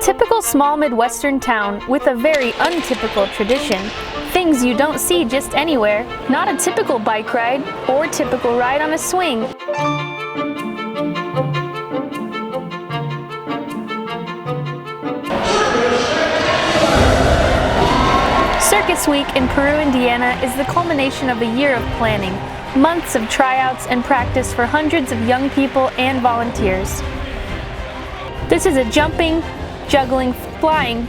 typical small Midwestern town with a very untypical tradition. Things you don't see just anywhere. Not a typical bike ride or typical ride on a swing. Circus Week in Peru, Indiana is the culmination of a year of planning, months of tryouts and practice for hundreds of young people and volunteers. This is a jumping, juggling, flying,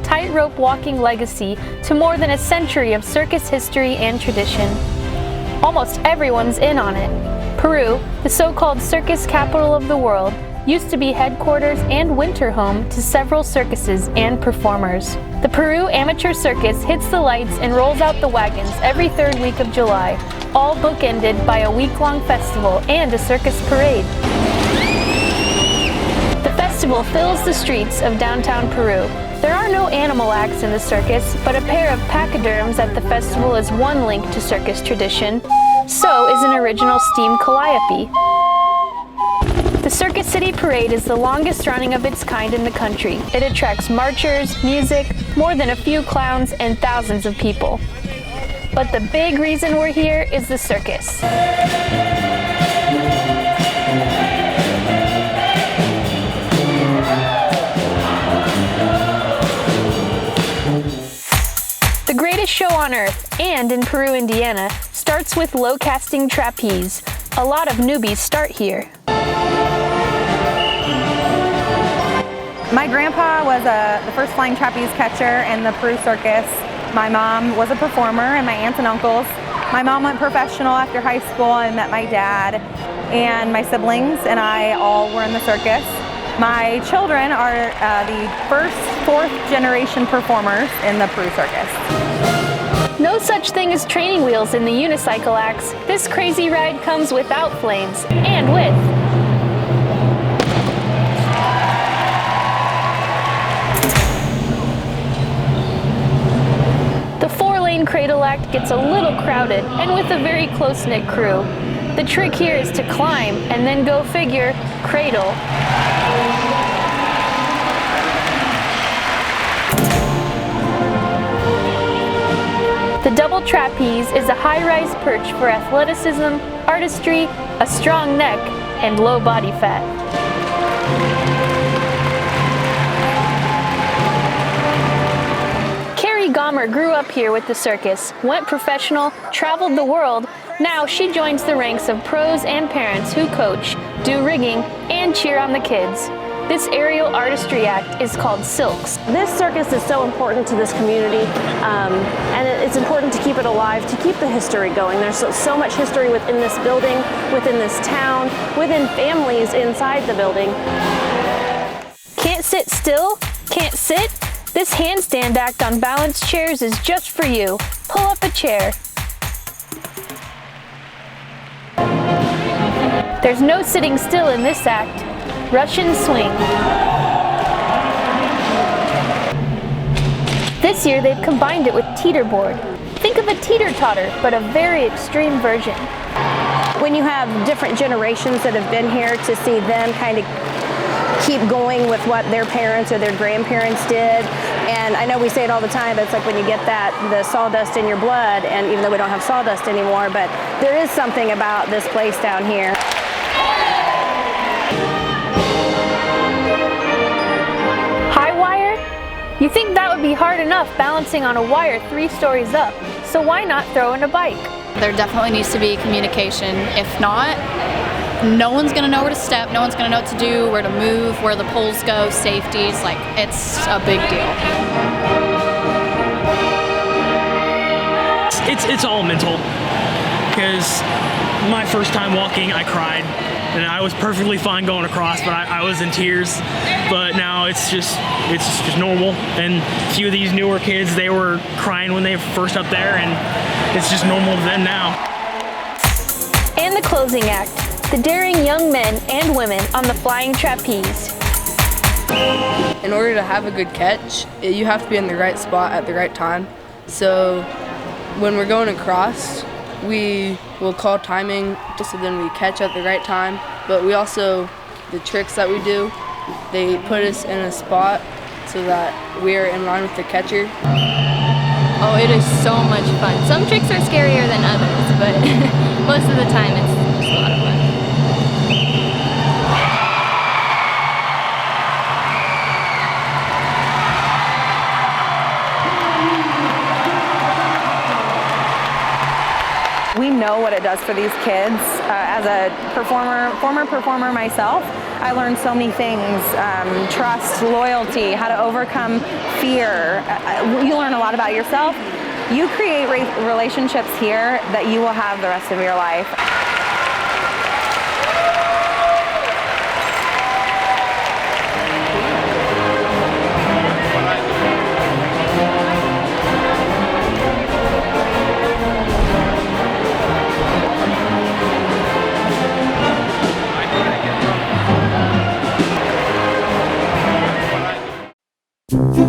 tightrope walking legacy to more than a century of circus history and tradition. Almost everyone's in on it. Peru, the so-called circus capital of the world, used to be headquarters and winter home to several circuses and performers. The Peru Amateur Circus hits the lights and rolls out the wagons every third week of July, all bookended by a week-long festival and a circus parade. The festival fills the streets of downtown Peru. There are no animal acts in the circus, but a pair of pachyderms at the festival is one link to circus tradition. So is an original steam calliope. The Circus City Parade is the longest running of its kind in the country. It attracts marchers, music, more than a few clowns, and thousands of people. But the big reason we're here is the circus. The greatest show on earth, and in Peru, Indiana, starts with low-casting trapeze. A lot of newbies start here. My grandpa was the first flying trapeze catcher in the Peru Circus. My mom was a performer, and my aunts and uncles. My mom went professional after high school and met my dad, and my siblings and I all were in the circus. My children are the fourth generation performers in the Peru Circus. No such thing as training wheels in the unicycle acts. This crazy ride comes without flames, and with. The four-lane cradle act gets a little crowded, and with a very close-knit crew. The trick here is to climb, and then go figure, cradle. The double trapeze is a high-rise perch for athleticism, artistry, a strong neck, and low body fat. Gomer grew up here with the circus, went professional, traveled the world. Now she joins the ranks of pros and parents who coach, do rigging, and cheer on the kids. This aerial artistry act is called Silks. This circus is so important to this community, and it's important to keep it alive, to keep the history going. There's so much history within this building, within this town, within families inside the building. Can't sit still? Can't sit? This handstand act on balanced chairs is just for you. Pull up a chair. There's no sitting still in this act. Russian swing. This year they've combined it with teeterboard. Think of a teeter-totter, but a very extreme version. When you have different generations that have been here, to see them kind of keep going with what their parents or their grandparents did. And I know we say it all the time, but it's like when you get the sawdust in your blood, and even though we don't have sawdust anymore, but there is something about this place down here. High wire? You think that would be hard enough balancing on a wire 3 stories up, so why not throw in a bike? There definitely needs to be communication. If not, no one's going to know where to step, no one's going to know what to do, where to move, where the poles go, safeties, like it's a big deal. It's all mental, because my first time walking I cried, and I was perfectly fine going across, but I was in tears. But now it's just normal, and a few of these newer kids, they were crying when they were first up there, and it's just normal to them now. And the closing act. The daring young men and women on the flying trapeze. In order to have a good catch, you have to be in the right spot at the right time. So when we're going across, we will call timing just so then we catch at the right time. But we also, the tricks that we do, they put us in a spot so that we're in line with the catcher. Oh, it is so much fun. Some tricks are scarier than others, but most of the time it's just a lot of fun. We know what it does for these kids. As a former performer myself, I learned so many things, trust, loyalty, how to overcome fear. You learn a lot about yourself. You create relationships here that you will have the rest of your life. Mm-hmm.